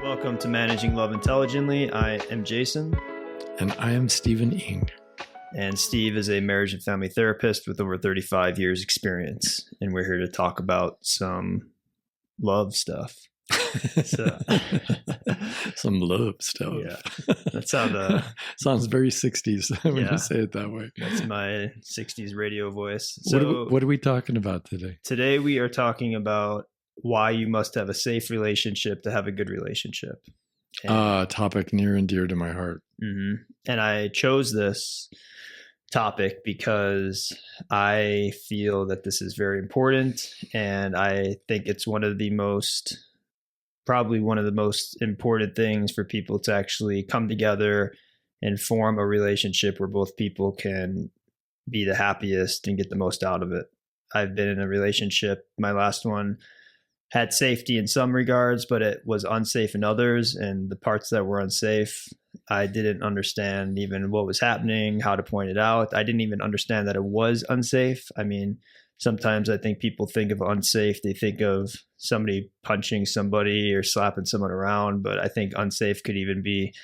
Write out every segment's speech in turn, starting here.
Welcome to Managing Love Intelligently. I am Jason. And I am Stephen Ing. And Steve is a marriage and family therapist with over 35 years experience. And we're here to talk about some love stuff. So, some love stuff. Yeah. That's how the... Sounds very 60s when you say it that way. That's my 60s radio voice. So what are we talking about today? Today we are talking about why you must have a safe relationship to have a good relationship. Topic near and dear to my heart. Mm-hmm. And I chose this topic because I feel that this is very important, and I think it's probably one of the most important things for people to actually come together and form a relationship where both people can be the happiest and get the most out of it. I've been in a relationship, my last one had safety in some regards, but it was unsafe in others. And the parts that were unsafe, I didn't understand even what was happening, how to point it out. I didn't even understand that it was unsafe. I mean, sometimes I think people think of unsafe, they think of somebody punching somebody or slapping someone around. But I think unsafe could even be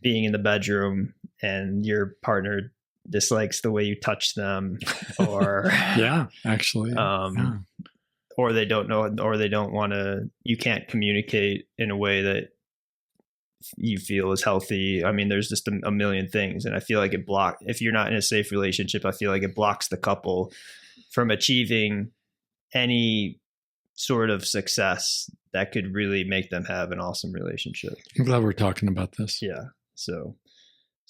being in the bedroom and your partner dislikes the way you touch them, or yeah, actually. Or they don't know, or they don't want to, you can't communicate in a way that you feel is healthy. I mean, there's just a million things. And I feel like if you're not in a safe relationship, I feel like it blocks the couple from achieving any sort of success that could really make them have an awesome relationship. I'm glad we're talking about this. Yeah. So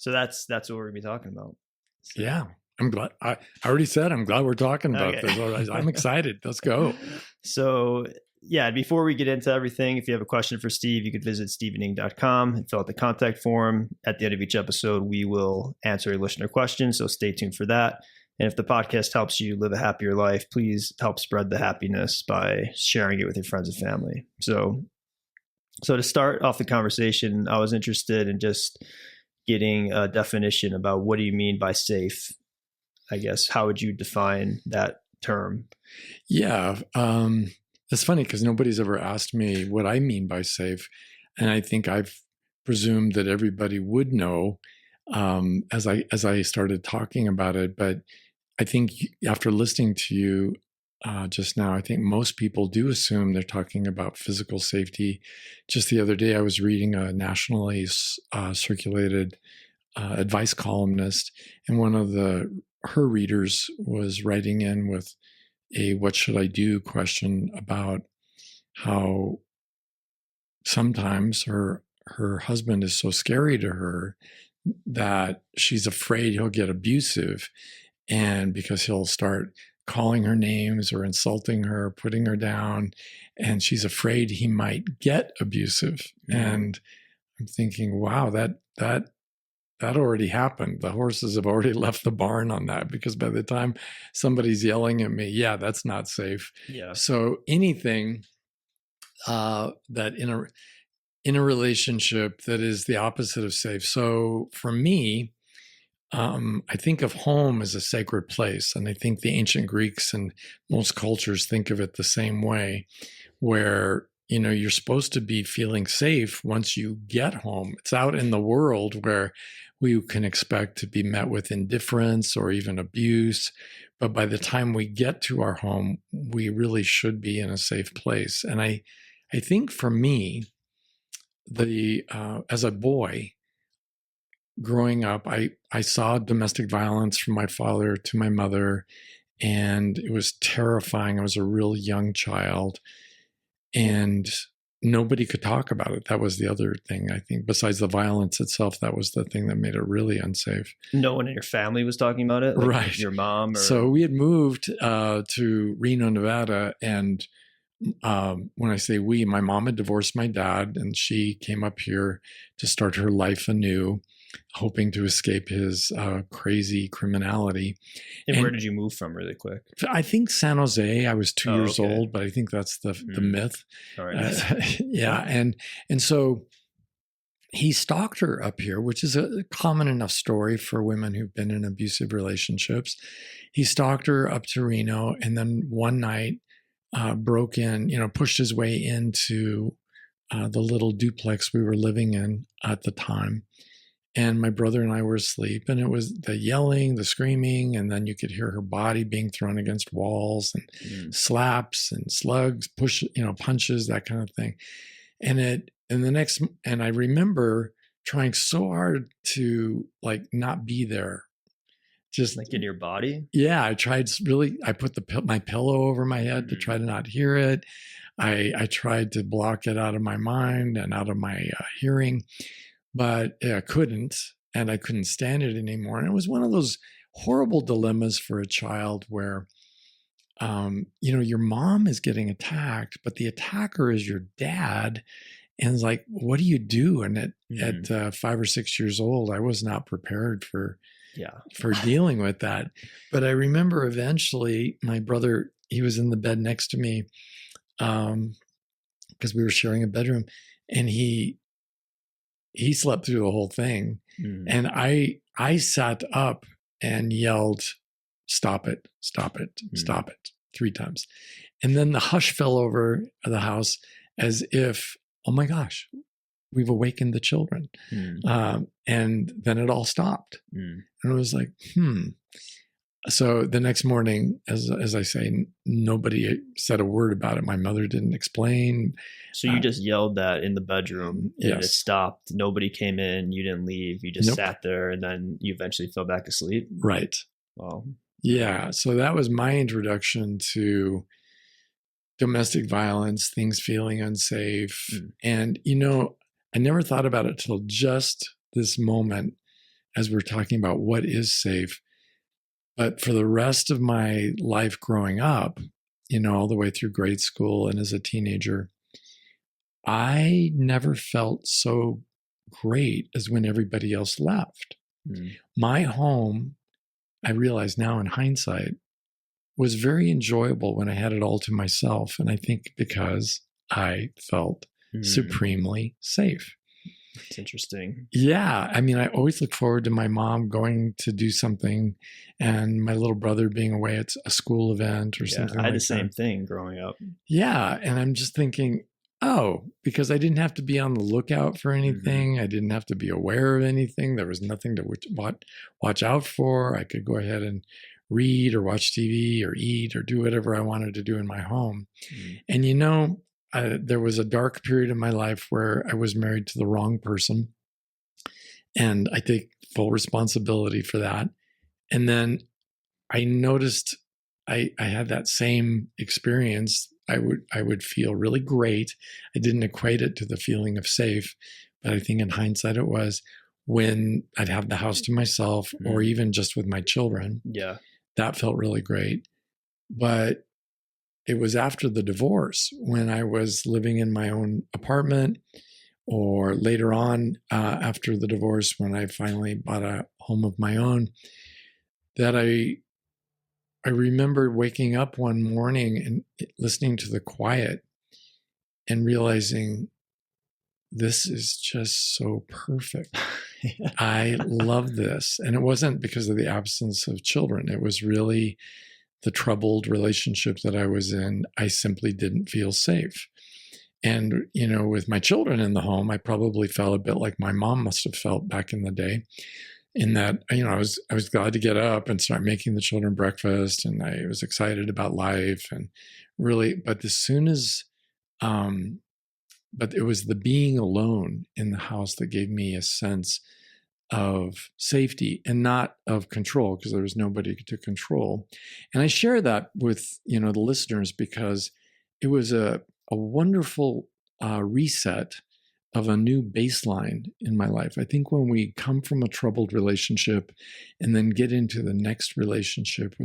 that's what we're going to be talking about. So. Yeah. I'm glad. I already said I'm glad we're talking about this. I'm excited. Let's go. So, yeah, before we get into everything, if you have a question for Steve, you could visit stephening.com and fill out the contact form. At the end of each episode, we will answer a listener question, so stay tuned for that. And if the podcast helps you live a happier life, please help spread the happiness by sharing it with your friends and family. So to start off the conversation, I was interested in just getting a definition about what do you mean by safe? I guess, how would you define that term? Yeah, it's funny because nobody's ever asked me what I mean by safe. And I think I've presumed that everybody would know as I started talking about it. But I think after listening to you just now, I think most people do assume they're talking about physical safety. Just the other day, I was reading a nationally circulated advice columnist, and one of her readers was writing in with a "what should I do" question about how sometimes her husband is so scary to her that she's afraid he'll get abusive, and because he'll start calling her names or insulting her, putting her down, and she's afraid he might get abusive. Mm-hmm. And I'm thinking, wow, that already happened. The horses have already left the barn on that, because by the time somebody's yelling at me, yeah, that's not safe. Yeah. So anything that in a relationship that is the opposite of safe. So for me, I think of home as a sacred place. And I think the ancient Greeks and most cultures think of it the same way, where you're supposed to be feeling safe once you get home. It's out in the world where we can expect to be met with indifference or even abuse. But by the time we get to our home, we really should be in a safe place. And I think for me, as a boy growing up, I saw domestic violence from my father to my mother, and it was terrifying. I was a real young child. And nobody could talk about it. That was the other thing, I think. Besides the violence itself, that was the thing that made it really unsafe. No one in your family was talking about it? Like right. Your mom? Or... So we had moved to Reno, Nevada. And when I say we, my mom had divorced my dad, and she came up here to start her life anew, hoping to escape his crazy criminality. And where did you move from, really quick? I think San Jose. I was 2 years old, but I think that's the myth. All right. Yeah. And so he stalked her up here, which is a common enough story for women who've been in abusive relationships. He stalked her up to Reno, and then one night broke in, pushed his way into the little duplex we were living in at the time. And my brother and I were asleep, and it was the yelling, the screaming, and then you could hear her body being thrown against walls and slaps and slugs, punches, that kind of thing. And I remember trying so hard to like not be there. Just like in your body? Yeah, I put my pillow over my head to try to not hear it. I tried to block it out of my mind and out of my hearing, but I couldn't, and I couldn't stand it anymore. And it was one of those horrible dilemmas for a child where, your mom is getting attacked, but the attacker is your dad. And it's like, what do you do? And at 5 or 6 years old, I was not prepared for dealing with that. But I remember eventually my brother, he was in the bed next to me because we were sharing a bedroom, and he slept through the whole thing. And I sat up and yelled, "Stop it, stop it, stop it," 3 times. And then the hush fell over the house as if, oh my gosh, we've awakened the children. And then it all stopped. And it was like, So the next morning, as I say, nobody said a word about it. My mother didn't explain. So you just yelled that in the bedroom, and yes. It stopped. Nobody came in. You didn't leave. You just sat there, and then you eventually fell back asleep. Right. Wow. Yeah. So that was my introduction to domestic violence, things feeling unsafe. And, I never thought about it till just this moment as we're talking about what is safe. But for the rest of my life growing up, all the way through grade school and as a teenager, I never felt so great as when everybody else left. My home, I realize now in hindsight, was very enjoyable when I had it all to myself. And I think because I felt supremely safe. It's interesting. Yeah. I mean, I always look forward to my mom going to do something and my little brother being away at a school event or something like that. I had the same thing growing up. Yeah. And I'm just thinking, because I didn't have to be on the lookout for anything. I didn't have to be aware of anything. There was nothing to watch out for. I could go ahead and read or watch TV or eat or do whatever I wanted to do in my home. And there was a dark period in my life where I was married to the wrong person. And I take full responsibility for that. And then I noticed I had that same experience. I would feel really great. I didn't equate it to the feeling of safe, but I think in hindsight it was when I'd have the house to myself or even just with my children. Yeah. That felt really great. But it was after the divorce when I was living in my own apartment, or later on after the divorce when I finally bought a home of my own, that I remember waking up one morning and listening to the quiet and realizing this is just so perfect. I love this. And it wasn't because of the absence of children. It was really the troubled relationship that I was in. I simply didn't feel safe. And, with my children in the home, I probably felt a bit like my mom must have felt back in the day, in that, I was glad to get up and start making the children breakfast, and I was excited about life and really, but as soon as, but it was the being alone in the house that gave me a sense of safety and not of control, because there was nobody to control. And I share that with, the listeners because it was a wonderful reset of a new baseline in my life. I think when we come from a troubled relationship and then get into the next relationship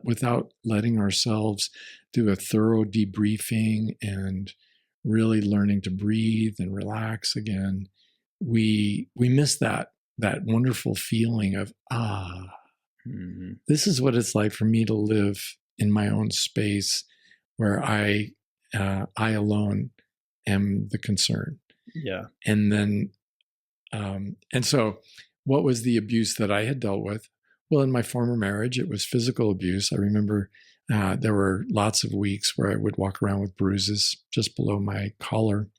without letting ourselves do a thorough debriefing and really learning to breathe and relax again, we miss that wonderful feeling of, this is what it's like for me to live in my own space where I alone am the concern. Yeah. And then, and so what was the abuse that I had dealt with? Well, in my former marriage, it was physical abuse. I remember there were lots of weeks where I would walk around with bruises just below my collar.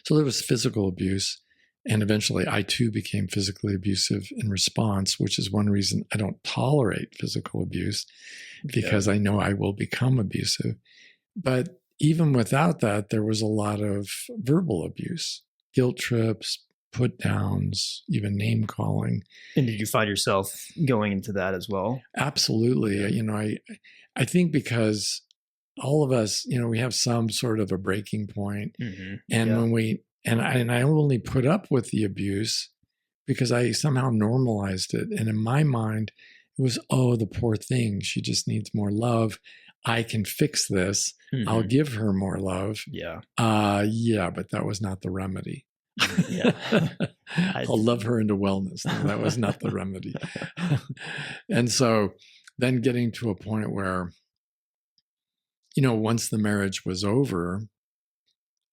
So there was physical abuse. And eventually I too became physically abusive in response, which is one reason I don't tolerate physical abuse, because I know I will become abusive. But even without that, there was a lot of verbal abuse, guilt trips, put downs, even name calling. And did you find yourself going into that as well? Absolutely. You know, I think because all of us, you know, we have some sort of a breaking point. And when we, and I only put up with the abuse because I somehow normalized it. And in my mind, it was, oh, the poor thing. She just needs more love. I can fix this. I'll give her more love. Yeah, but that was not the remedy. I'll love her into wellness. No, that was not the remedy. And so then getting to a point where, you know, once the marriage was over,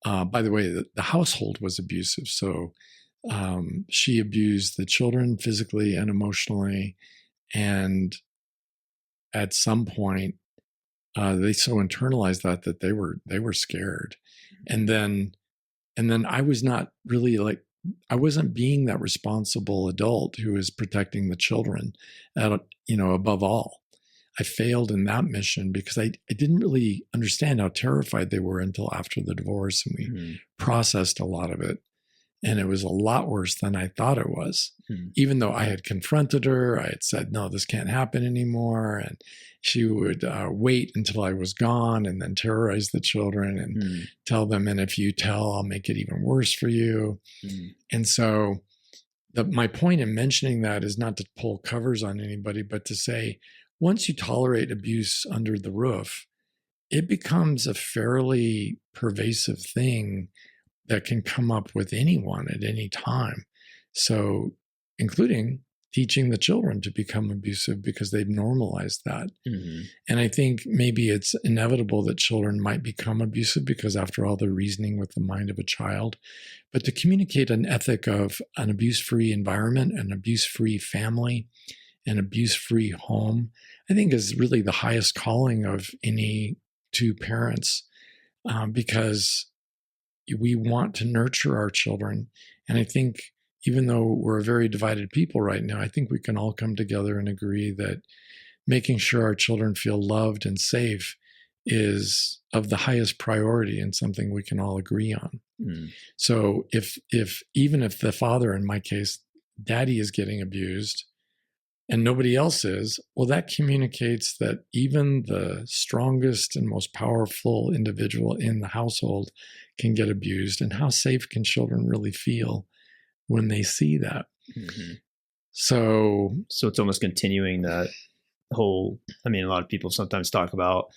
by the way, the household was abusive. So she abused the children physically and emotionally. And at some point, they so internalized that they were scared. And then I was not really like, I wasn't being that responsible adult who was protecting the children, above all. I failed in that mission because I didn't really understand how terrified they were until after the divorce, and we processed a lot of it. And it was a lot worse than I thought it was. Even though I had confronted her, I had said, no, this can't happen anymore. And she would wait until I was gone and then terrorize the children and tell them, and if you tell, I'll make it even worse for you. And so my point in mentioning that is not to pull covers on anybody, but to say, once you tolerate abuse under the roof, it becomes a fairly pervasive thing that can come up with anyone at any time. So, including teaching the children to become abusive because they've normalized that. And I think maybe it's inevitable that children might become abusive because, after all, they're reasoning with the mind of a child. But to communicate an ethic of an abuse-free environment, an abuse-free family, an abuse-free home, I think is really the highest calling of any two parents, because we want to nurture our children. And I think even though we're a very divided people right now, I think we can all come together and agree that making sure our children feel loved and safe is of the highest priority and something we can all agree on. So if even if the father, in my case, daddy, is getting abused and nobody else is, well, that communicates that even the strongest and most powerful individual in the household can get abused. And how safe can children really feel when they see that? So it's almost continuing that whole, I mean, a lot of people sometimes talk about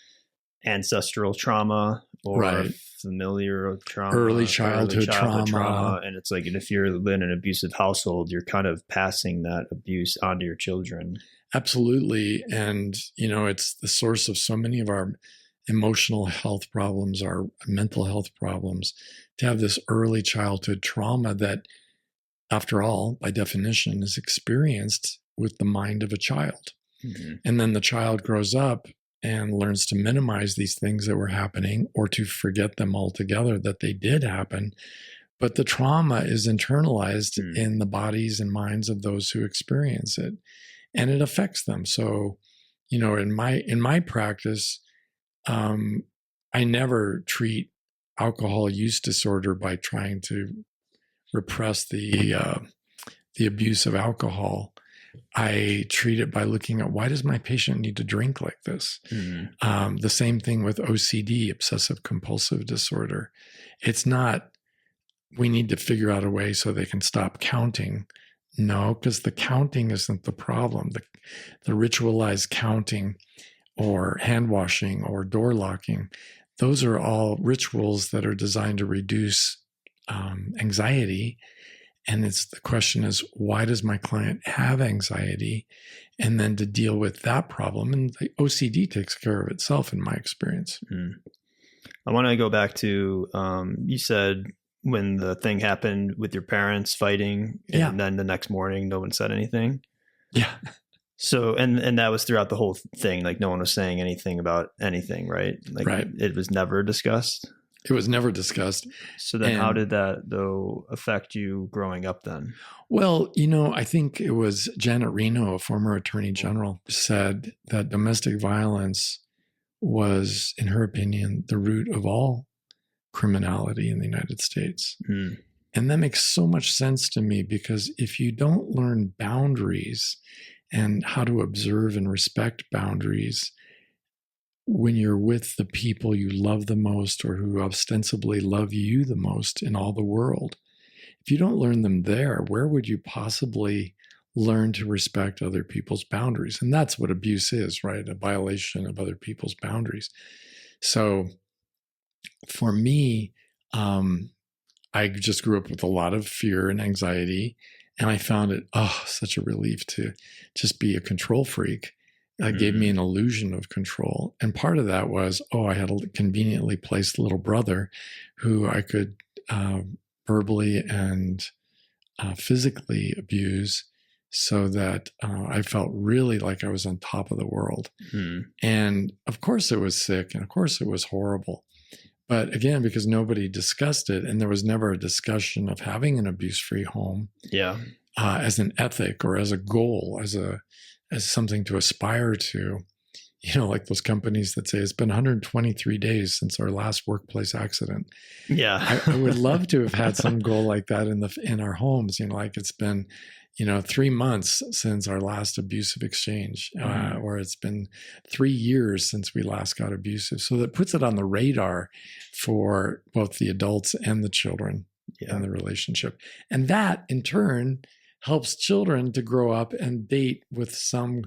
ancestral trauma or familiar trauma, early childhood trauma. And it's like, and if you're in an abusive household, you're kind of passing that abuse onto your children. Absolutely. And, you know, it's the source of so many of our emotional health problems, our mental health problems, to have this early childhood trauma that, after all, by definition, is experienced with the mind of a child. And then the child grows up and learns to minimize these things that were happening, or to forget them altogether that they did happen. But the trauma is internalized in the bodies and minds of those who experience it, and it affects them. So, you know, in my practice, I never treat alcohol use disorder by trying to repress the abuse of alcohol. I treat it by looking at, why does my patient need to drink like this? The same thing with OCD, obsessive compulsive disorder. It's not, we need to figure out a way so they can stop counting. No, because the counting isn't the problem. The ritualized counting or hand washing or door locking, those are all rituals that are designed to reduce anxiety. And the question is, why does my client have anxiety? And then to deal with that problem. And the OCD takes care of itself, in my experience. I want to go back to, you said when the thing happened with your parents fighting, and then the next morning, no one said anything. Yeah. So, and that was throughout the whole thing. Like, no one was saying anything about anything, right? Like, it was never discussed. It was never discussed. So then how did that, though, affect you growing up then? Well, I think it was Janet Reno, a former attorney general, said that domestic violence was, in her opinion, the root of all criminality in the United States. Mm. And that makes so much sense to me, because if you don't learn boundaries and how to observe and respect boundaries when you're with the people you love the most, or who ostensibly love you the most in all the world, if you don't learn them there, where would you possibly learn to respect other people's boundaries? And that's what abuse is, right? A violation of other people's boundaries. So for me, I just grew up with a lot of fear and anxiety, and I found it such a relief to just be a control freak. It gave me an illusion of control. And part of that was, I had a conveniently placed little brother who I could verbally and physically abuse, so that I felt really like I was on top of the world. And of course it was sick, and of course it was horrible. But again, because nobody discussed it, and there was never a discussion of having an abuse-free home as an ethic or as a goal, as something to aspire to, like those companies that say it's been 123 days since our last workplace accident. Yeah. I would love to have had some goal like that in our homes, like it's been, 3 months since our last abusive exchange, or it's been 3 years since we last got abusive. So that puts it on the radar for both the adults and the children in the relationship. And that in turn helps children to grow up and date with some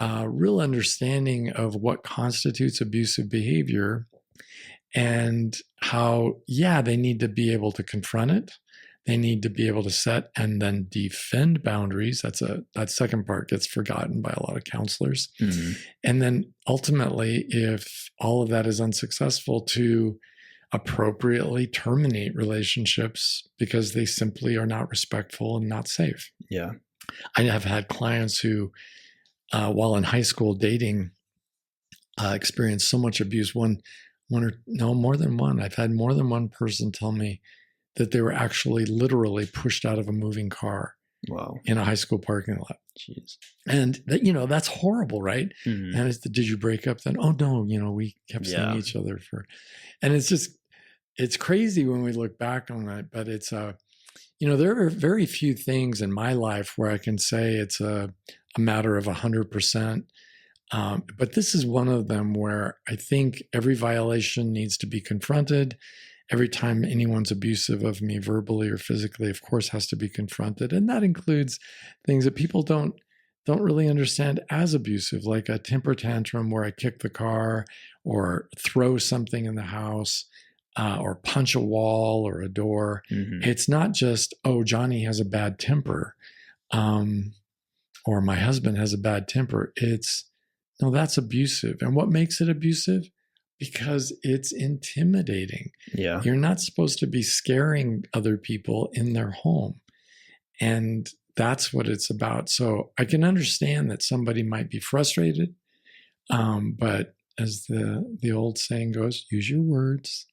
real understanding of what constitutes abusive behavior, and how, they need to be able to confront it. They need to be able to set and then defend boundaries. That second part gets forgotten by a lot of counselors. And then ultimately, if all of that is unsuccessful, to appropriately terminate relationships because they simply are not respectful and not safe. Yeah. I have had clients who, while in high school dating, experienced so much abuse. More than one. I've had more than one person tell me that they were actually literally pushed out of a moving car. Wow. In a high school parking lot. Jeez. And that, that's horrible, right? And did you break up then? Oh no, we kept seeing each other and it's crazy when we look back on that. But it's there are very few things in my life where I can say it's a matter of 100%. But this is one of them where I think every violation needs to be confronted. Every time anyone's abusive of me verbally or physically, of course, has to be confronted. And that includes things that people don't really understand as abusive, like a temper tantrum where I kick the car or throw something in the house, or punch a wall or a door. It's not just, Johnny has a bad temper, or my husband has a bad temper. No, that's abusive. And what makes it abusive? Because it's intimidating. Yeah. You're not supposed to be scaring other people in their home. And that's what it's about. So I can understand that somebody might be frustrated, but as the old saying goes, use your words.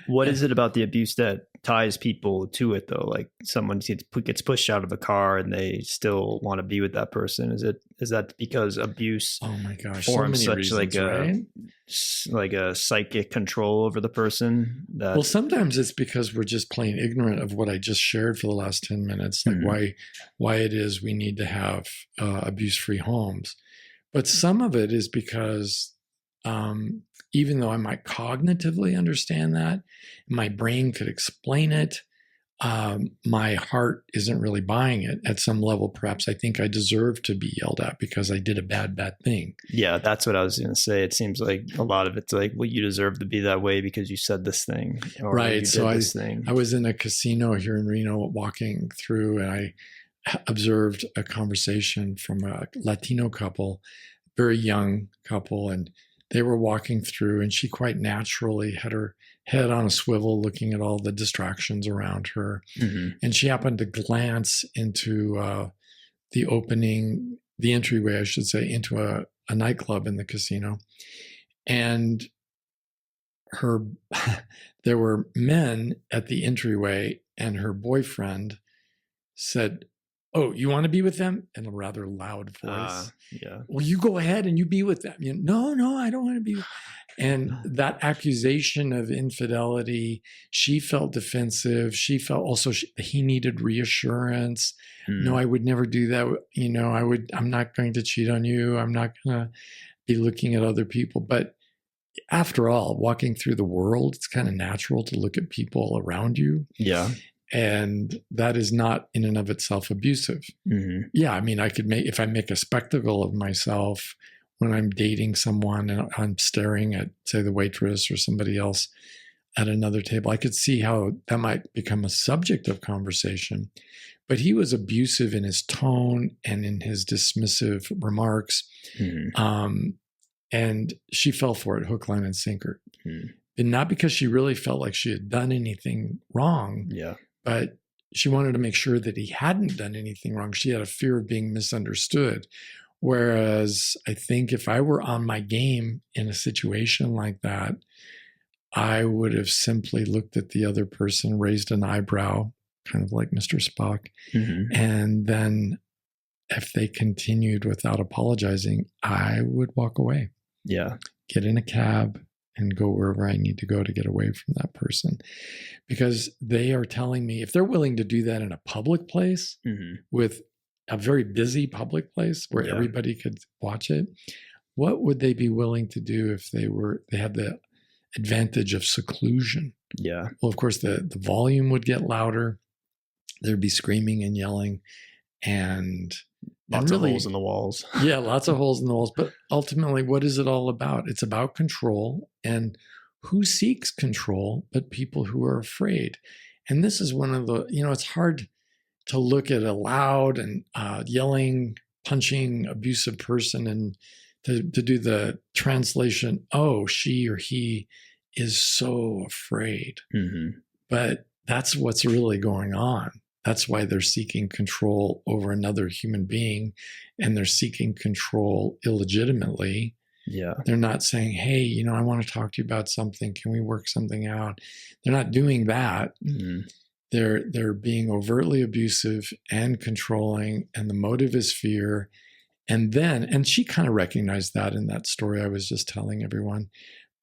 What is it about the abuse that ties people to it, though? Like someone gets pushed out of a car and they still want to be with that person. Is that because abuse forms such reasons, like a psychic control over the person? Well, sometimes it's because we're just plain ignorant of what I just shared for the last 10 minutes, like why it is we need to have abuse-free homes. But some of it is because even though I might cognitively understand that, my brain could explain it, my heart isn't really buying it. At some level, perhaps I think I deserve to be yelled at because I did a bad thing. Yeah, that's what I was going to say. It seems like a lot of it's like, well, you deserve to be that way because you said this thing. Or right. So thing. I was in a casino here in Reno walking through, and I observed a conversation from a Latino couple, very young couple, and they were walking through, and she quite naturally had her head on a swivel looking at all the distractions around her. And she happened to glance into the entryway, I should say, into a nightclub in the casino. And her there were men at the entryway, and her boyfriend said, "Oh, you want to be with them?" in a rather loud voice. Yeah. Well, you go ahead and you be with them. No, I don't want to be. And that accusation of infidelity, she felt defensive. She felt also he needed reassurance. No, I would never do that. I'm not going to cheat on you. I'm not going to be looking at other people. But after all, walking through the world, it's kind of natural to look at people around you. Yeah. And that is not in and of itself abusive. Mm-hmm. Yeah, I mean, if I make a spectacle of myself when I'm dating someone and I'm staring at, say, the waitress or somebody else at another table, I could see how that might become a subject of conversation. But he was abusive in his tone and in his dismissive remarks. Mm-hmm. And she fell for it, hook, line, and sinker. Mm-hmm. And not because she really felt like she had done anything wrong. Yeah. But she wanted to make sure that he hadn't done anything wrong. She had a fear of being misunderstood. Whereas I think if I were on my game in a situation like that, I would have simply looked at the other person, raised an eyebrow, kind of like Mr. Spock. Mm-hmm. And then if they continued without apologizing, I would walk away. Yeah. Get in a cab and go wherever I need to go to get away from that person. Because they are telling me, if they're willing to do that in a public place, mm-hmm. with a very busy public place where everybody could watch it, what would they be willing to do if they had the advantage of seclusion? Yeah. Well, of course, the volume would get louder. There'd be screaming and yelling, and lots of holes in the walls. Yeah, lots of holes in the walls. But ultimately, what is it all about? It's about control. And who seeks control but people who are afraid? And this is one of the, it's hard to look at a loud and yelling, punching, abusive person and to do the translation, oh, she or he is so afraid. Mm-hmm. But that's what's really going on. That's why they're seeking control over another human being, and they're seeking control illegitimately. Yeah. They're not saying, hey, I want to talk to you about something. Can we work something out? They're not doing that. Mm-hmm. They're being overtly abusive and controlling, and the motive is fear. And she kind of recognized that in that story I was just telling everyone.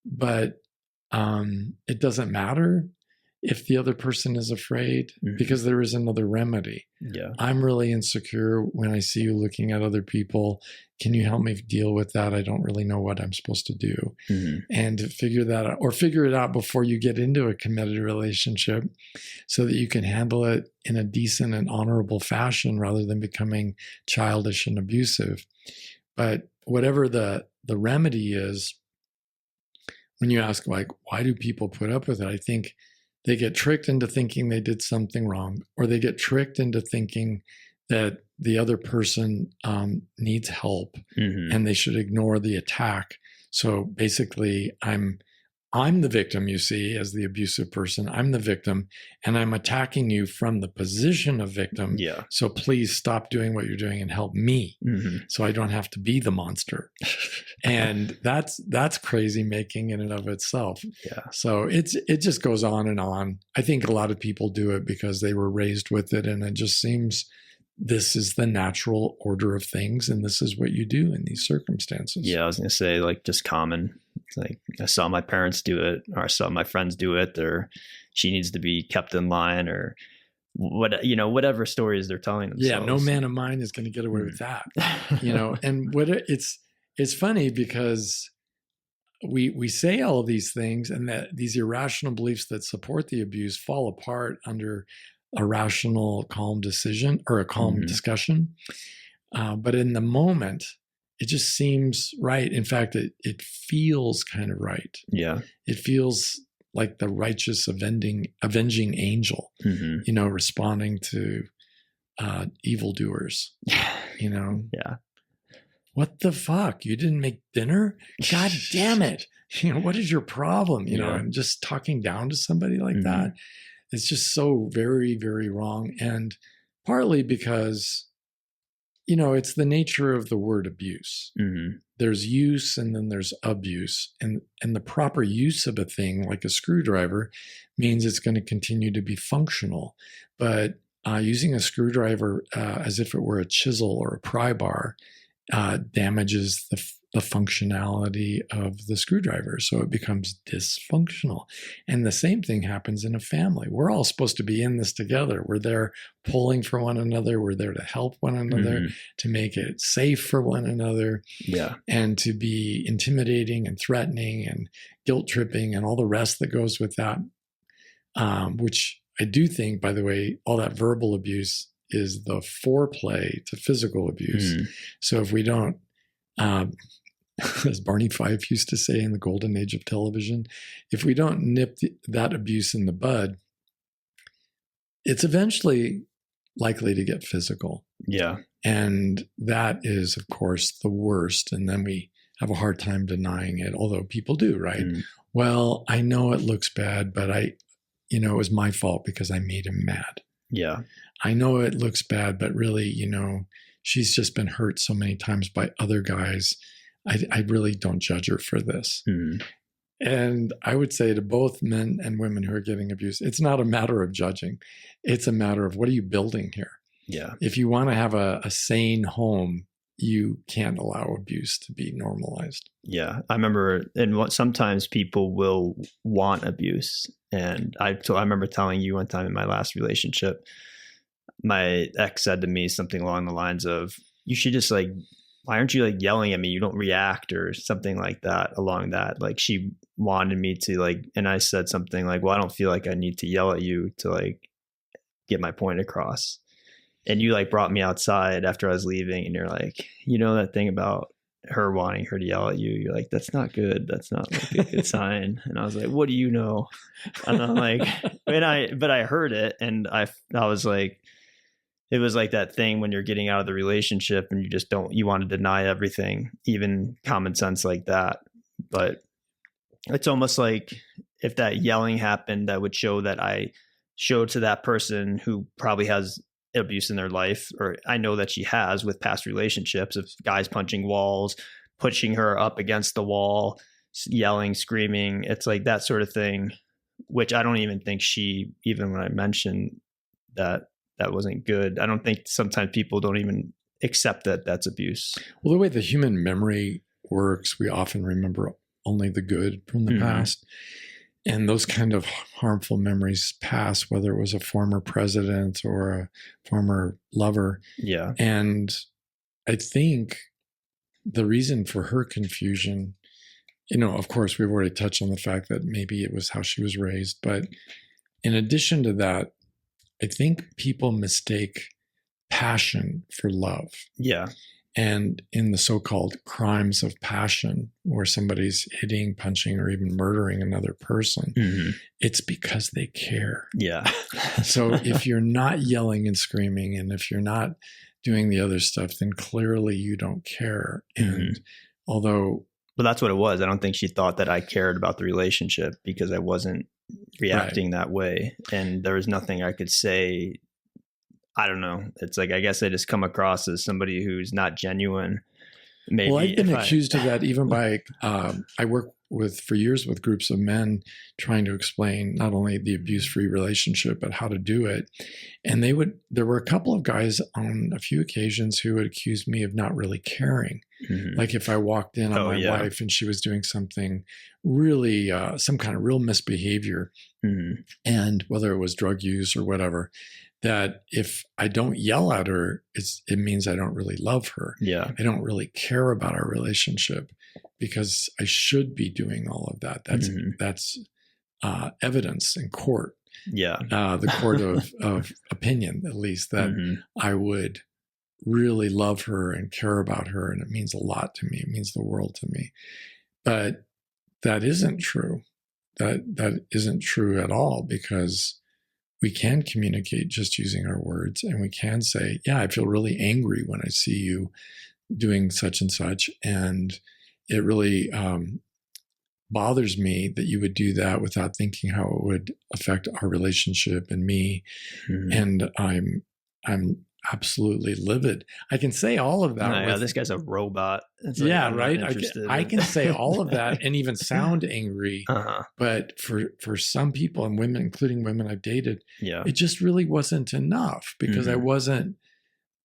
But it doesn't matter if the other person is afraid, mm-hmm. because there is another remedy. Yeah. I'm really insecure when I see you looking at other people. Can you help me deal with that? I don't really know what I'm supposed to do. Mm-hmm. And to figure that out, or figure it out before you get into a committed relationship so that you can handle it in a decent and honorable fashion rather than becoming childish and abusive. But whatever the remedy is, when you ask, like, why do people put up with it? I think they get tricked into thinking they did something wrong, or they get tricked into thinking that the other person needs help, mm-hmm. and they should ignore the attack. So basically, I'm the victim, you see, as the abusive person. I'm the victim, and I'm attacking you from the position of victim. Yeah. So please stop doing what you're doing and help me, mm-hmm. so I don't have to be the monster. And that's crazy making in and of itself. Yeah. So it just goes on and on. I think a lot of people do it because they were raised with it, and it just seems this is the natural order of things, and this is what you do in these circumstances. Yeah, I was going to say, like, just common. It's like, I saw my parents do it, or I saw my friends do it, or she needs to be kept in line, or whatever stories they're telling themselves. Yeah, no man of mine is going to get away with that. And it's funny because we say all of these things, and that these irrational beliefs that support the abuse fall apart under a rational, calm decision or a calm mm-hmm. discussion. But in the moment, it just seems right. In fact, it feels kind of right. Yeah. It feels like the righteous avenging angel, mm-hmm. Responding to evildoers, Yeah. What the fuck? You didn't make dinner? God damn it. What is your problem? And just talking down to somebody like mm-hmm. that. It's just so very, very wrong. And partly because, it's the nature of the word abuse. Mm-hmm. There's use and then there's abuse. And the proper use of a thing like a screwdriver means it's going to continue to be functional. But using a screwdriver as if it were a chisel or a pry bar damages the functionality of the screwdriver. So it becomes dysfunctional. And the same thing happens in a family. We're all supposed to be in this together. We're there pulling for one another. We're there to help one another, to make it safe for one another. Yeah. And to be intimidating and threatening and guilt tripping and all the rest that goes with that. Which I do think, by the way, all that verbal abuse is the foreplay to physical abuse. So if we don't, as Barney Fife used to say in the golden age of television, if we don't nip that abuse in the bud, it's eventually likely to get physical. Yeah. And that is, of course, the worst. And then we have a hard time denying it, although people do, right? Well, I know it looks bad, but it was my fault because I made him mad. Yeah. I know it looks bad, but really, she's just been hurt so many times by other guys. I really don't judge her for this. And I would say to both men and women who are getting abused, it's not a matter of judging. It's a matter of, what are you building here? Yeah. If you want to have a sane home, you can't allow abuse to be normalized. Yeah. I remember, and sometimes people will want abuse. And I remember telling you one time in my last relationship, my ex said to me something along the lines of, you should just why aren't you yelling at me? You don't react, or something like that, along that. She wanted me to and I said something like, well, I don't feel like I need to yell at you to get my point across. And you brought me outside after I was leaving, and you're like, that thing about her wanting her to yell at you, you're like, that's not good. That's not a good sign. And I was like, what do you know? And I'm but I heard it, and I was like, it was like that thing when you're getting out of the relationship and you want to deny everything, even common sense like that. But it's almost like if that yelling happened, that would show that I showed to that person who probably has abuse in their life, or I know that she has with past relationships, of guys punching walls, pushing her up against the wall, yelling, screaming. It's like that sort of thing, which I don't even think even when I mentioned that wasn't good, I don't think sometimes people don't even accept that that's abuse. Well, the way the human memory works, we often remember only the good from the past. And those kind of harmful memories pass, whether it was a former president or a former lover. Yeah. And I think the reason for her confusion, of course, we've already touched on the fact that maybe it was how she was raised. But in addition to that, I think people mistake passion for love. Yeah. And in the so-called crimes of passion, where somebody's hitting, punching, or even murdering another person, it's because they care. Yeah. So if you're not yelling and screaming, and if you're not doing the other stuff, then clearly you don't care. And although... Well, that's what it was. I don't think she thought that I cared about the relationship because I wasn't reacting that way. And there was nothing I could say. I don't know. It's I guess I just come across as somebody who's not genuine. Maybe. Well, I've been accused of that even by, I work for years with groups of men trying to explain not only the abuse-free relationship, but how to do it. And there were a couple of guys on a few occasions who would accuse me of not really caring. Like if I walked in on my wife and she was doing something really, some kind of real misbehavior, and whether it was drug use or whatever, that if I don't yell at her, it means I don't really love her. Yeah. I don't really care about our relationship, because I should be doing all of that. That's evidence in court. Yeah. The court of opinion, at least, that I would really love her and care about her. And it means a lot to me. It means the world to me. But that isn't true. That isn't true at all, because we can communicate just using our words, and we can say, yeah, I feel really angry when I see you doing such and such. And it really bothers me that you would do that without thinking how it would affect our relationship and me. And absolutely livid. I can say all of that. Yeah, this guy's a robot. It's yeah, I'm right. I can say all of that and even sound angry. But for some people and women, including women I've dated, it just really wasn't enough because I wasn't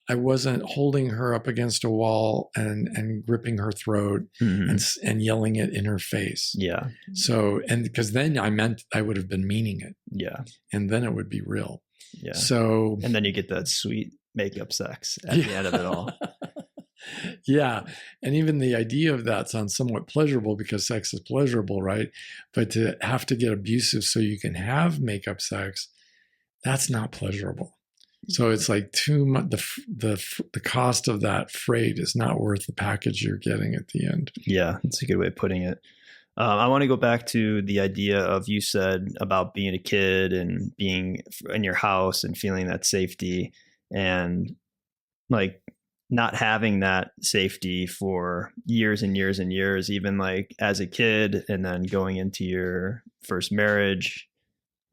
holding her up against a wall and gripping her throat and yelling it in her face. Yeah. So, and because then I would have been meaning it. Yeah. And then it would be real. Yeah. So, and then you get that sweet makeup sex at the end of it all. Yeah. And even the idea of that sounds somewhat pleasurable because sex is pleasurable, right? But to have to get abusive so you can have makeup sex, that's not pleasurable. So it's like too much. The cost of that freight is not worth the package you're getting at the end. Yeah, that's a good way of putting it. I want to go back to the idea of you said about being a kid and being in your house and feeling that safety and like not having that safety for years and years and years, even like as a kid and then going into your first marriage.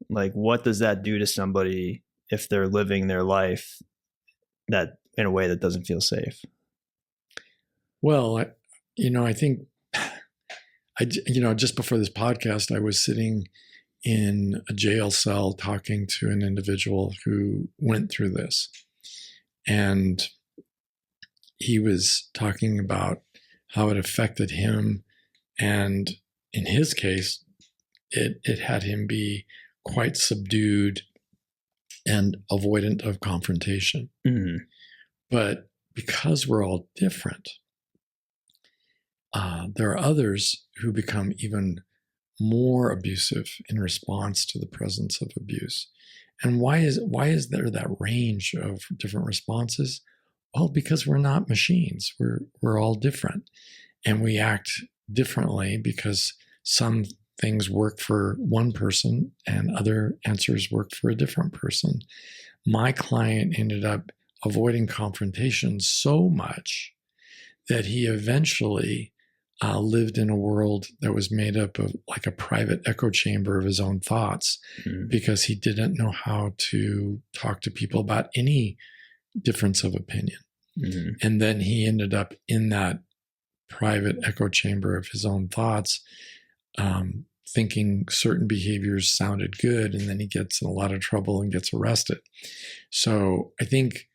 Like, what does that do to somebody if they're living their life that in a way that doesn't feel safe? Well, I think just before this podcast, I was sitting in a jail cell talking to an individual who went through this. And he was talking about how it affected him. And in his case, it had him be quite subdued and avoidant of confrontation. But because we're all different, there are others who become even more abusive in response to the presence of abuse. And why is there that range of different responses? Well, because we're not machines. We're all different, and we act differently because some things work for one person and other answers work for a different person. My client ended up avoiding confrontation so much that he eventually lived in a world that was made up of like a private echo chamber of his own thoughts because he didn't know how to talk to people about any difference of opinion. And then he ended up in that private echo chamber of his own thoughts, thinking certain behaviors sounded good, and then he gets in a lot of trouble and gets arrested. So I think,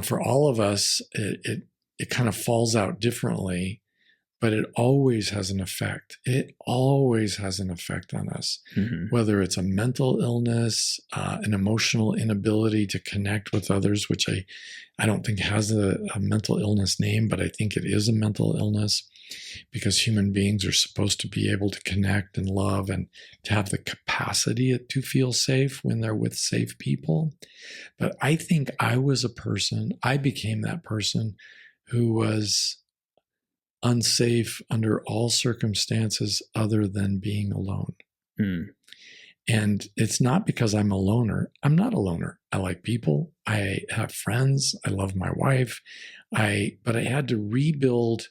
for all of us, it kind of falls out differently, but it always has an effect. It always has an effect on us, whether it's a mental illness, an emotional inability to connect with others, which I don't think has a mental illness name, but I think it is a mental illness because human beings are supposed to be able to connect and love and to have the capacity to feel safe when they're with safe people. But I think I became that person who was unsafe under all circumstances other than being alone. And it's not because I'm a loner. I'm not a loner. I like people. I have friends. I love my wife. But I had to rebuild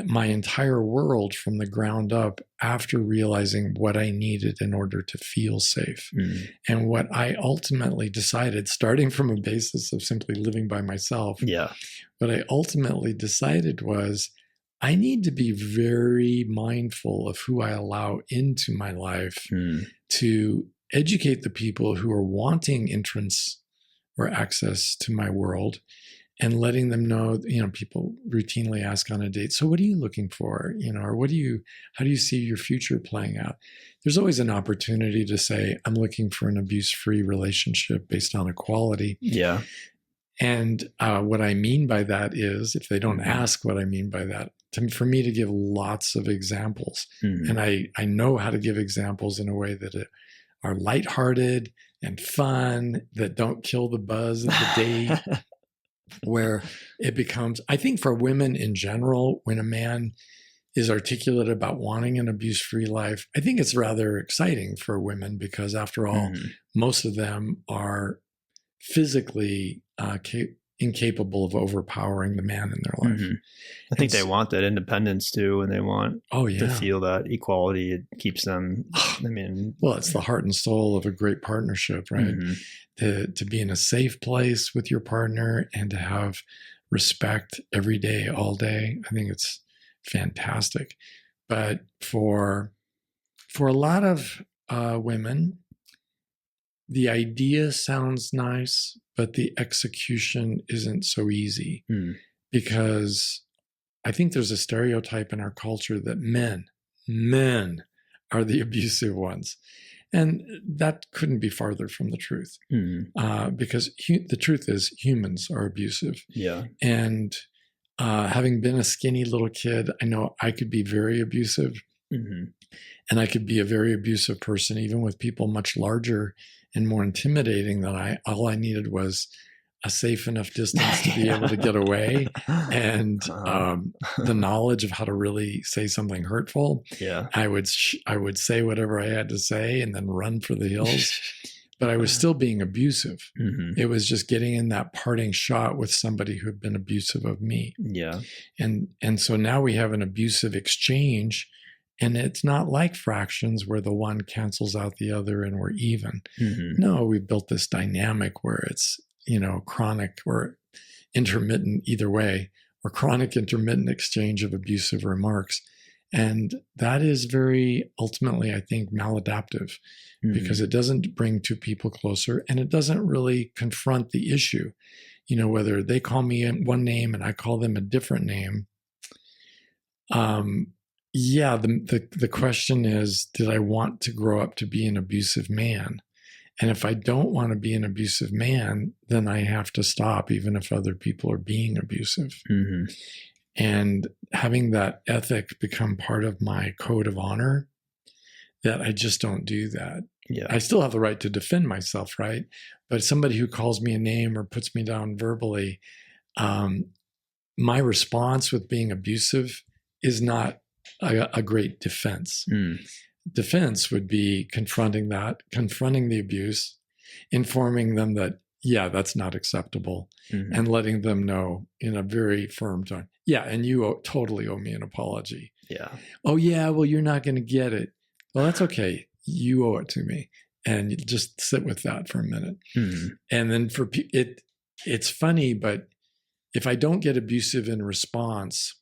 my entire world from the ground up after realizing what I needed in order to feel safe. And what I ultimately decided, starting from a basis of simply living by myself, what I ultimately decided was I need to be very mindful of who I allow into my life to educate the people who are wanting entrance or access to my world and letting them know, people routinely ask on a date, so what are you looking for? Or how do you see your future playing out? There's always an opportunity to say, I'm looking for an abuse-free relationship based on equality. Yeah. And what I mean by that is, if they don't ask what I mean by that, for me to give lots of examples. And I know how to give examples in a way that are lighthearted and fun, that don't kill the buzz of the date, where it becomes, I think for women in general, when a man is articulate about wanting an abuse-free life, I think it's rather exciting for women because after all, most of them are physically incapable of overpowering the man in their life. Mm-hmm. I think they want that independence too, and they want to feel that equality. It keeps them, I mean, well, it's the heart and soul of a great partnership, right? Mm-hmm. To be in a safe place with your partner and to have respect every day, all day. I think it's fantastic. But for a lot of women, the idea sounds nice, but the execution isn't so easy because I think there's a stereotype in our culture that men are the abusive ones. And that couldn't be farther from the truth because the truth is humans are abusive. Yeah. And having been a skinny little kid, I know I could be very abusive. Mm-hmm. And I could be a very abusive person, even with people much larger and more intimidating than I. All I needed was a safe enough distance to be able to get away and the knowledge of how to really say something hurtful. Yeah. I would say whatever I had to say and then run for the hills. But I was still being abusive. Mm-hmm. It was just getting in that parting shot with somebody who had been abusive of me. Yeah. And so now we have an abusive exchange. And it's not like fractions where the one cancels out the other and we're even. Mm-hmm. No, we've built this dynamic where it's, chronic or intermittent either way, or chronic intermittent exchange of abusive remarks. And that is very ultimately, I think, maladaptive because it doesn't bring two people closer and it doesn't really confront the issue. Whether they call me one name and I call them a different name. The question is, did I want to grow up to be an abusive man? And if I don't want to be an abusive man, then I have to stop, even if other people are being abusive. Mm-hmm. And having that ethic become part of my code of honor, that I just don't do that. Yeah. I still have the right to defend myself, right? But somebody who calls me a name or puts me down verbally, my response with being abusive is not a great defense. Defense would be confronting the abuse, informing them that, that's not acceptable, and letting them know in a very firm tone, and you totally owe me an apology. Yeah. Oh, yeah, well, you're not going to get it. Well, that's okay. You owe it to me. And you just sit with that for a minute. And then it's funny, but if I don't get abusive in response,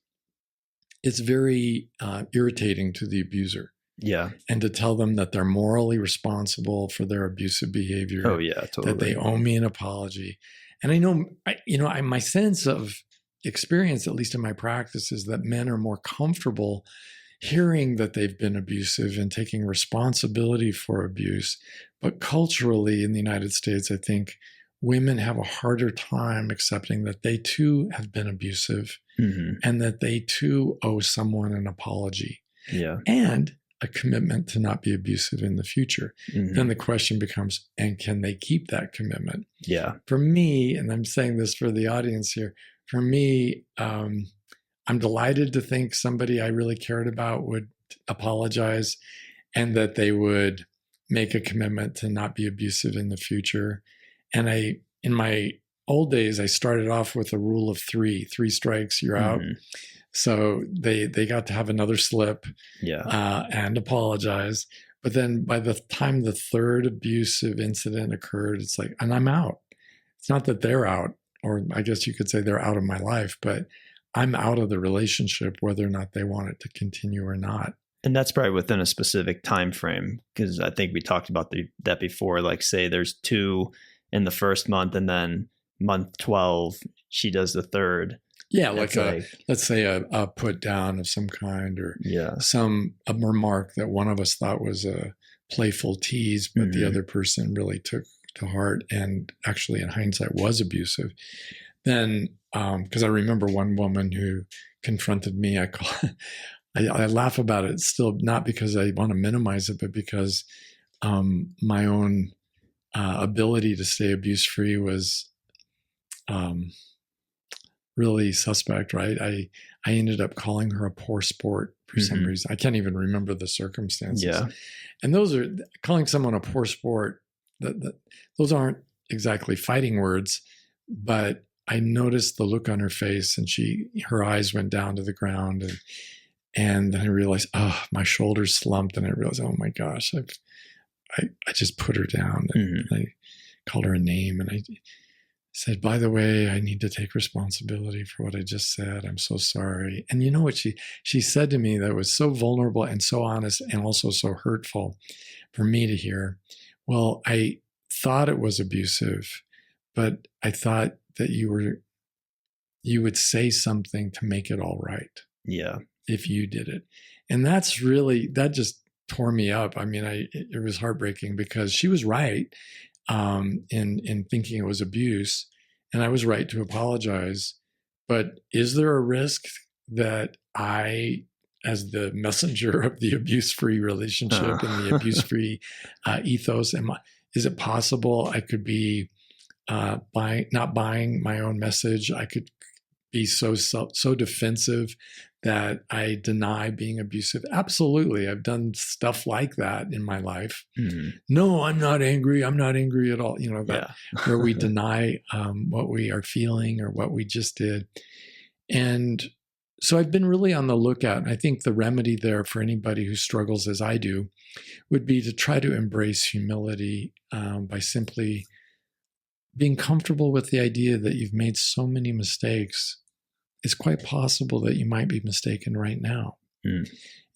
it's very irritating to the abuser. Yeah. And to tell them that they're morally responsible for their abusive behavior. Oh, yeah, totally. That they owe me an apology. And I know, my sense of experience, at least in my practice, is that men are more comfortable hearing that they've been abusive and taking responsibility for abuse. But culturally in the United States, I think women have a harder time accepting that they too have been abusive and that they too owe someone an apology. Yeah. And a commitment to not be abusive in the future. Then the question becomes, and can they keep that commitment? Yeah. For me, and I'm saying this for the audience here, for me, I'm delighted to think somebody I really cared about would apologize and that they would make a commitment to not be abusive in the future. And in my old days, I started off with a rule of three strikes, you're out. So they got to have another slip and apologize. But then by the time the third abusive incident occurred, it's like, and I'm out. It's not that they're out, or I guess you could say they're out of my life, but I'm out of the relationship, whether or not they want it to continue or not. And that's probably within a specific time frame, because I think we talked about that before. Like, say there's 2 in the first month, and then month 12, she does the third. Yeah, let's say a put down of some kind, or a remark that one of us thought was a playful tease, but the other person really took to heart and actually in hindsight was abusive. Then, because I remember one woman who confronted me, I laugh about it still, not because I want to minimize it, but because my own ability to stay abuse-free was really suspect, right? I ended up calling her a poor sport for some reason. I can't even remember the circumstances. Yeah. And those are, calling someone a poor sport, those aren't exactly fighting words, but I noticed the look on her face, and her eyes went down to the ground, and then I realized, oh, my shoulders slumped, and I realized, oh my gosh, I just put her down, and I called her a name, and I said, by the way, I need to take responsibility for what I just said. I'm so sorry. And you know what she said to me that was so vulnerable and so honest and also so hurtful for me to hear? Well, I thought it was abusive, but I thought that you would say something to make it all right. Yeah. If you did it. And that just tore me up. I mean, it was heartbreaking because she was right in thinking it was abuse, and I was right to apologize. But is there a risk that I, as the messenger of the abuse-free relationship and the abuse-free ethos, is it possible I could be not buying my own message? I could be so defensive that I deny being abusive. Absolutely. I've done stuff like that in my life. No, I'm not angry. I'm not angry at all. Where we deny what we are feeling or what we just did. And so I've been really on the lookout. And I think the remedy there for anybody who struggles as I do would be to try to embrace humility by simply being comfortable with the idea that you've made so many mistakes. It's quite possible that you might be mistaken right now.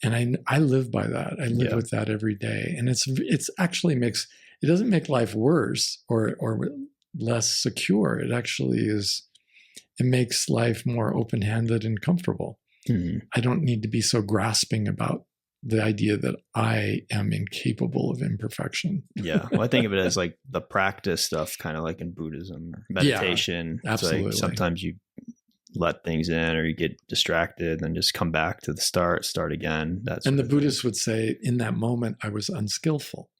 And I live by that. I live with that every day. And it's actually it doesn't make life worse or less secure. It actually it makes life more open-handed and comfortable. I don't need to be so grasping about the idea that I am incapable of imperfection. Yeah. Well, I think of it as like the practice stuff, kind of like in Buddhism or meditation. Yeah, absolutely. It's like sometimes you let things in or you get distracted and just come back to the start again. And the Buddhists would say, in that moment, I was unskillful.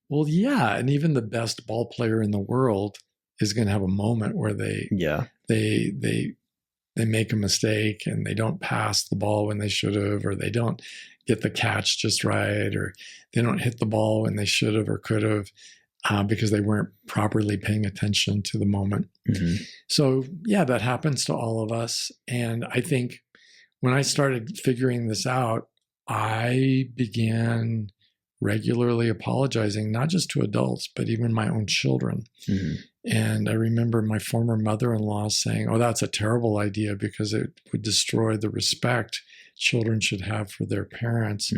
Well, yeah. And even the best ball player in the world is going to have a moment where they make a mistake and they don't pass the ball when they should have, or they don't get the catch just right, or they don't hit the ball when they should have or could have because they weren't properly paying attention to the moment. So yeah, that happens to all of us. And I think when I started figuring this out, I began regularly apologizing, not just to adults, but even my own children. And I remember my former mother-in-law saying, oh, that's a terrible idea because it would destroy the respect children should have for their parents.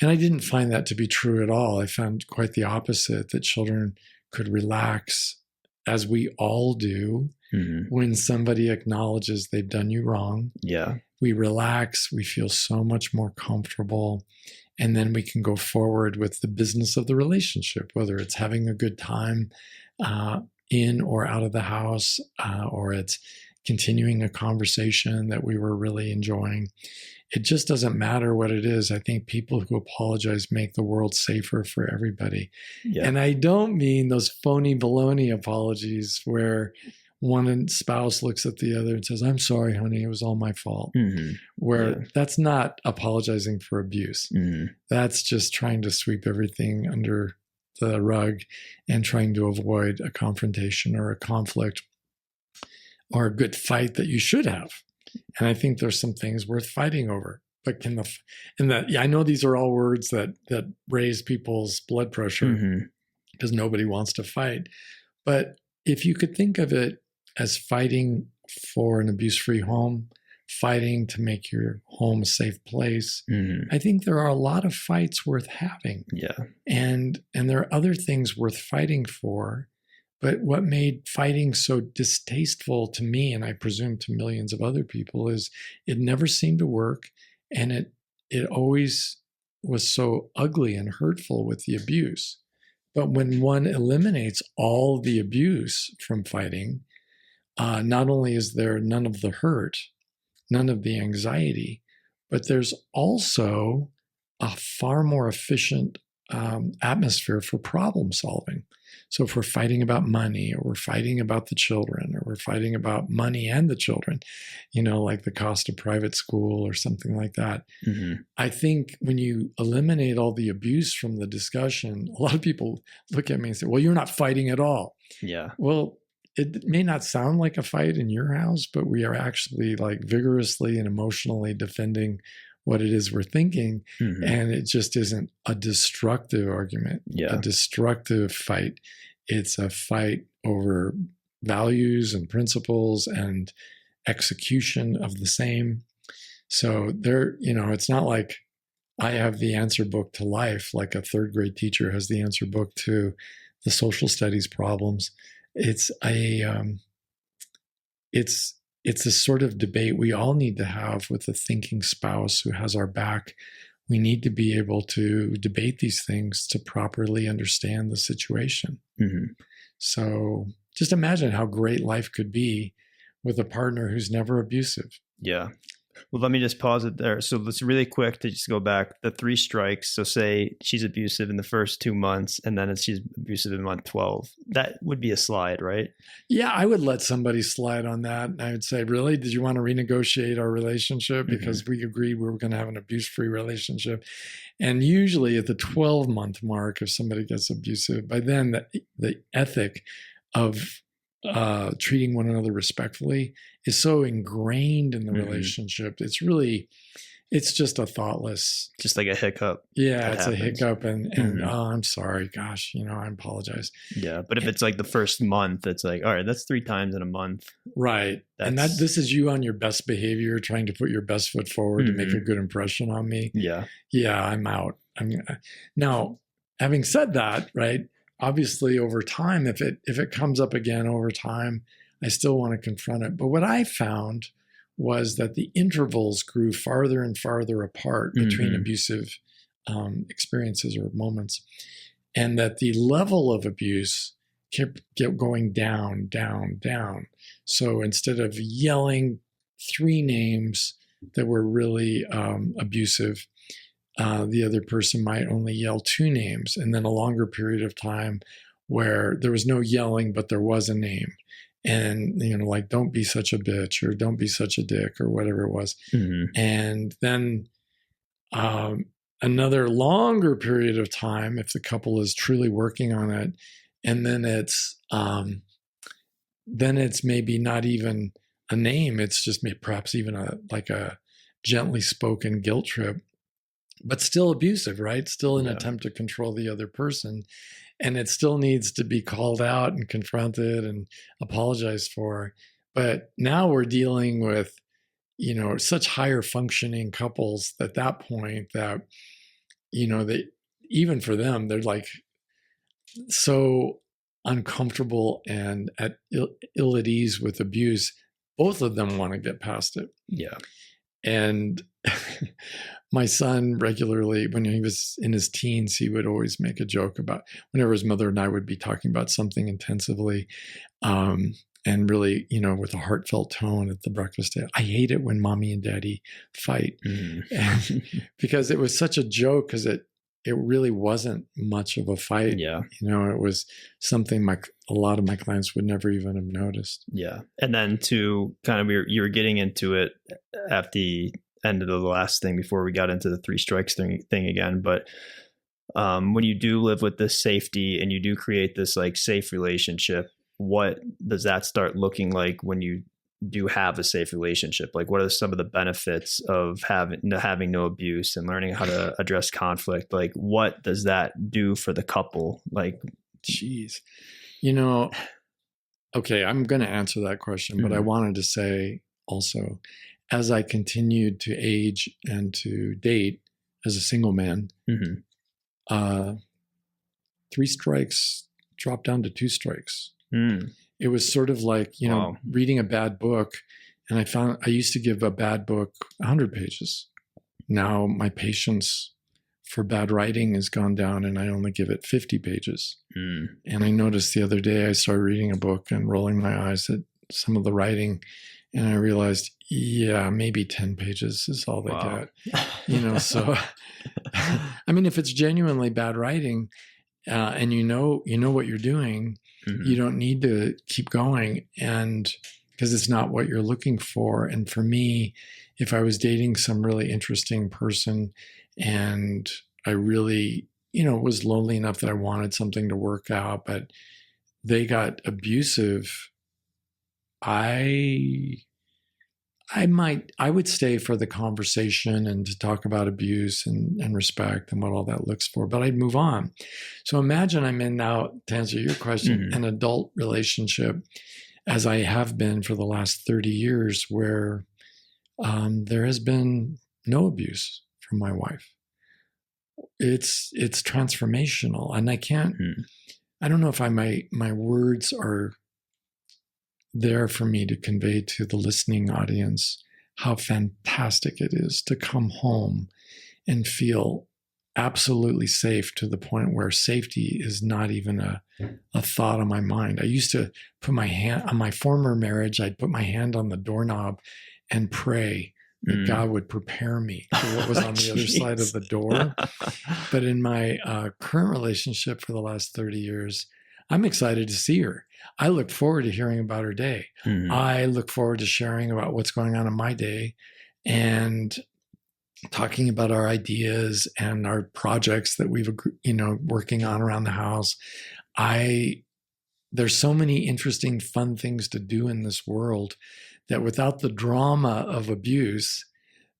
And I didn't find that to be true at all. I found quite the opposite, that children could relax, as we all do, when somebody acknowledges they've done you wrong. Yeah. We relax, we feel so much more comfortable, and then we can go forward with the business of the relationship, whether it's having a good time in or out of the house, or it's continuing a conversation that we were really enjoying. It just doesn't matter what it is. I think people who apologize make the world safer for everybody. Yeah. And I don't mean those phony baloney apologies where one spouse looks at the other and says, I'm sorry, honey, it was all my fault. Where that's not apologizing for abuse. That's just trying to sweep everything under the rug and trying to avoid a confrontation or a conflict or a good fight that you should have. And I think there's some things worth fighting over. But I know these are all words that raise people's blood pressure because nobody wants to fight. But if you could think of it as fighting for an abuse-free home, fighting to make your home a safe place, I think there are a lot of fights worth having. Yeah. And there are other things worth fighting for. But what made fighting so distasteful to me, and I presume to millions of other people, is it never seemed to work. And it always was so ugly and hurtful with the abuse. But when one eliminates all the abuse from fighting, not only is there none of the hurt, none of the anxiety, but there's also a far more efficient atmosphere for problem solving. So if we're fighting about money, or we're fighting about the children, or we're fighting about money and the children, like the cost of private school or something like that, I think when you eliminate all the abuse from the discussion, a lot of people look at me and say, well, you're not fighting at all. Yeah. Well, it may not sound like a fight in your house, but we are actually like vigorously and emotionally defending what it is we're thinking. Mhm. And it just isn't a destructive argument, a destructive fight. It's a fight over values and principles and execution of the same. So there, it's not like I have the answer book to life, like a third grade teacher has the answer book to the social studies problems. It's a sort of debate we all need to have with a thinking spouse who has our back. We need to be able to debate these things to properly understand the situation. Mm-hmm. So just imagine how great life could be with a partner who's never abusive. Yeah. Well, let me just pause it there. So let's really quick to just go back the 3 strikes. So say she's abusive in the first 2 months and then she's abusive in month 12. That would be a slide, right? Yeah, I would let somebody slide on that. And I would say, really, did you want to renegotiate our relationship? Because we agreed we were going to have an abuse-free relationship. And usually at the 12-month mark, if somebody gets abusive, by then the ethic of treating one another respectfully is so ingrained in the relationship. It's just a thoughtless, just like a hiccup. Yeah, it's a hiccup, and oh, I'm sorry, gosh, I apologize. Yeah, but if it's like the first month, it's like, all right, that's 3 times in a month, right? And this is you on your best behavior, trying to put your best foot forward to make a good impression on me. Yeah, I'm out. Now, having said that, right? Obviously, over time, if it comes up again over time, I still want to confront it. But what I found was that the intervals grew farther and farther apart between abusive experiences or moments, and that the level of abuse kept going down, down, down. So instead of yelling 3 names that were really abusive, the other person might only yell 2 names, and then a longer period of time where there was no yelling, but there was a name. And, like, don't be such a bitch, or don't be such a dick, or whatever it was. And then another longer period of time, if the couple is truly working on it, and then it's maybe not even a name. It's just perhaps even a gently spoken guilt trip, but still abusive, right? Still an attempt to control the other person. And it still needs to be called out and confronted and apologized for. But now we're dealing with, such higher functioning couples at that point that, they, even for them, they're like so uncomfortable and ill at ease with abuse. Both of them want to get past it. Yeah. And my son regularly, when he was in his teens, he would always make a joke about whenever his mother and I would be talking about something intensively, and really, with a heartfelt tone at the breakfast table. I hate it when mommy and daddy fight, and because it was such a joke, because it really wasn't much of a fight. Yeah. It was something a lot of my clients would never even have noticed. Yeah. And then to kind of, you were getting into it at the end of the last thing before we got into the 3 strikes thing again. But when you do live with this safety and you do create this like safe relationship, what does that start looking like when you do have a safe relationship? Like, what are some of the benefits of having no abuse and learning how to address conflict? Like, what does that do for the couple? Like, geez, okay, I'm going to answer that question, but I wanted to say also, as I continued to age and to date as a single man, 3 strikes dropped down to 2 strikes. It was sort of like, reading a bad book. And I used to give a bad book 100 pages. Now my patience for bad writing has gone down and I only give it 50 pages. And I noticed the other day I started reading a book and rolling my eyes at some of the writing. And I realized, maybe 10 pages is all they get. So, I mean, if it's genuinely bad writing, and you know what you're doing, you don't need to keep going, and because it's not what you're looking for. And for me, if I was dating some really interesting person and I really, was lonely enough that I wanted something to work out, but they got abusive I would stay for the conversation and to talk about abuse and respect and what all that looks for, but I'd move on. So imagine I'm in now, to answer your question, an adult relationship, as I have been for the last 30 years, where there has been no abuse from my wife. It's transformational, and I don't know if my words are there for me to convey to the listening audience how fantastic it is to come home and feel absolutely safe, to the point where safety is not even a thought on my mind. I used to put my hand on my former marriage. I'd put my hand on the doorknob and pray that God would prepare me for what was on the other side of the door. But in my current relationship for the last 30 years, I'm excited to see her. I look forward to hearing about her day. I look forward to sharing about what's going on in my day and talking about our ideas and our projects that we've, working on around the house. There's so many interesting, fun things to do in this world that without the drama of abuse,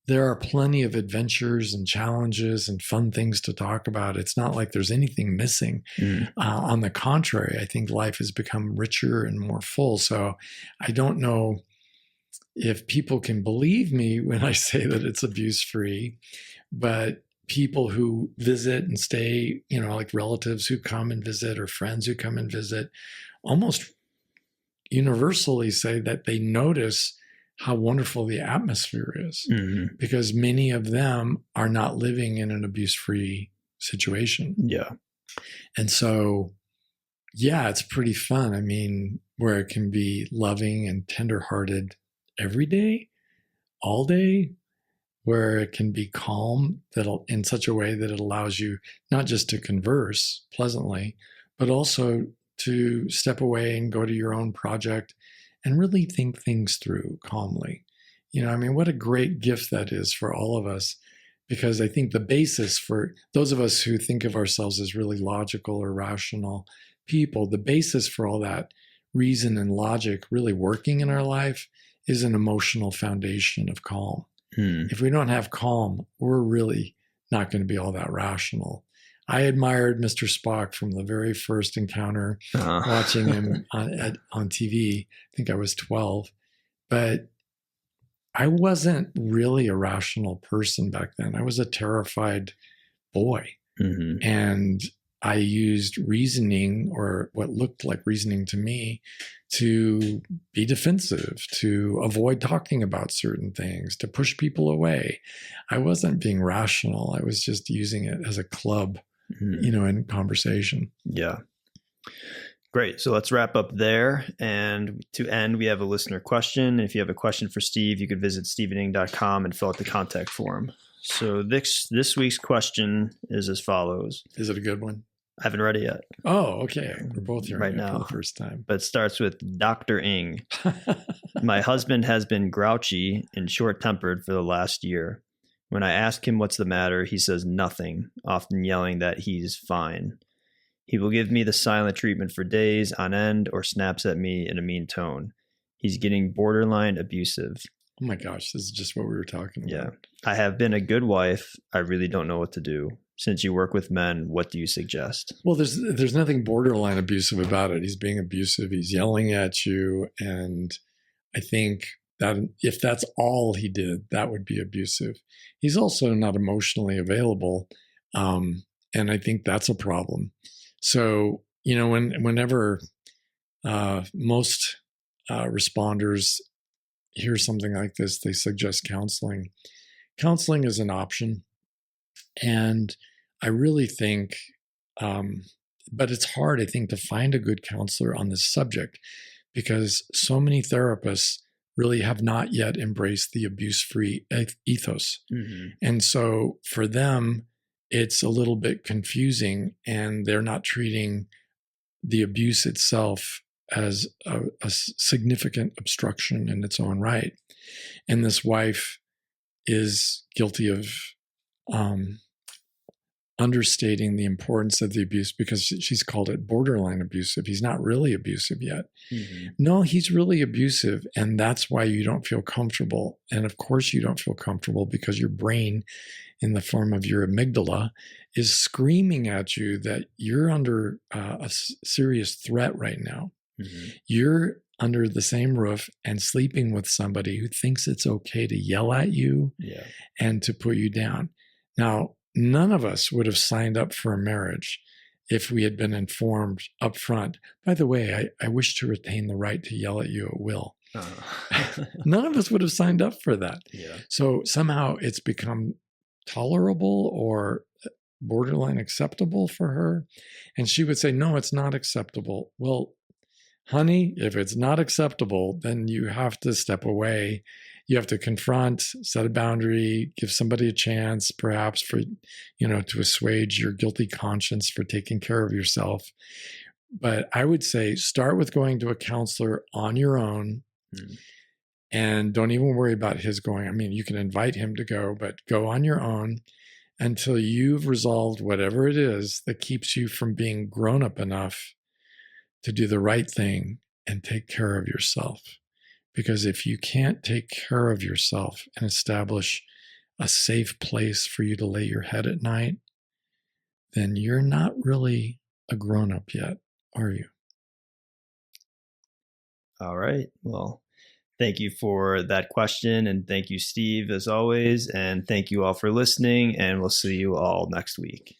there are plenty of adventures and challenges and fun things to talk about. It's not like there's anything missing. On the contrary, I think life has become richer and more full. So I don't know if people can believe me when I say that it's abuse-free, but people who visit and stay, like relatives who come and visit or friends who come and visit, almost universally say that they notice how wonderful the atmosphere is, because many of them are not living in an abuse-free situation. Yeah. And so, yeah, it's pretty fun. I mean, where it can be loving and tenderhearted every day, all day, where it can be calm in such a way that it allows you not just to converse pleasantly, but also to step away and go to your own project and really think things through calmly. What a great gift that is for all of us, because I think the basis for those of us who think of ourselves as really logical or rational people, the basis for all that reason and logic really working in our life is an emotional foundation of calm. If we don't have calm, we're really not going to be all that rational. I admired Mr. Spock from the very first encounter, watching him on TV. I think I was 12, but I wasn't really a rational person back then. I was a terrified boy. And I used reasoning, or what looked like reasoning to me, to be defensive, to avoid talking about certain things, to push people away. I wasn't being rational. I was just using it as a club, in conversation. Yeah. Great. So let's wrap up there. And to end, we have a listener question. If you have a question for Steve, you could visit stevening.com and fill out the contact form. So this week's question is as follows. Is it a good one? I haven't read it yet. Oh, okay. We're both hearing right it now for the first time. But it starts with Dr. Ing. My husband has been grouchy and short-tempered for the last year. When I ask him what's the matter, he says nothing, often yelling that he's fine. He will give me the silent treatment for days on end or snaps at me in a mean tone. He's getting borderline abusive. Oh my gosh, this is just what we were talking about. Yeah. I have been a good wife. I really don't know what to do. Since you work with men, what do you suggest? Well, there's nothing borderline abusive about it. He's being abusive. He's yelling at you. And I think that if that's all he did, that would be abusive. He's also not emotionally available. And I think that's a problem. So, whenever most responders hear something like this, they suggest counseling. Counseling is an option. And I really think, but it's hard, I think, to find a good counselor on this subject, because so many therapists really have not yet embraced the abuse-free ethos. And so for them, it's a little bit confusing, and they're not treating the abuse itself as a significant obstruction in its own right. And this wife is guilty of understating the importance of the abuse because she's called it borderline abusive. He's not really abusive yet. Mm-hmm. No, he's really abusive. And that's why you don't feel comfortable. And of course, you don't feel comfortable because your brain, in the form of your amygdala, is screaming at you that you're under a serious threat right now. Mm-hmm. You're under the same roof and sleeping with somebody who thinks it's okay to yell at you and to put you down. Now, none of us would have signed up for a marriage if we had been informed up front. By the way, I wish to retain the right to yell at you at will. None of us would have signed up for that. Yeah. So somehow it's become tolerable or borderline acceptable for her. And she would say, no, it's not acceptable. Well, honey, if it's not acceptable, then you have to step away. You have to confront, set a boundary, give somebody a chance, perhaps for, to assuage your guilty conscience for taking care of yourself. But I would say start with going to a counselor on your own. And don't even worry about his going. I mean, you can invite him to go, but go on your own until you've resolved whatever it is that keeps you from being grown up enough to do the right thing and take care of yourself. Because if you can't take care of yourself and establish a safe place for you to lay your head at night, then you're not really a grown-up yet, are you? All right. Well, thank you for that question. And thank you, Steve, as always. And thank you all for listening. And we'll see you all next week.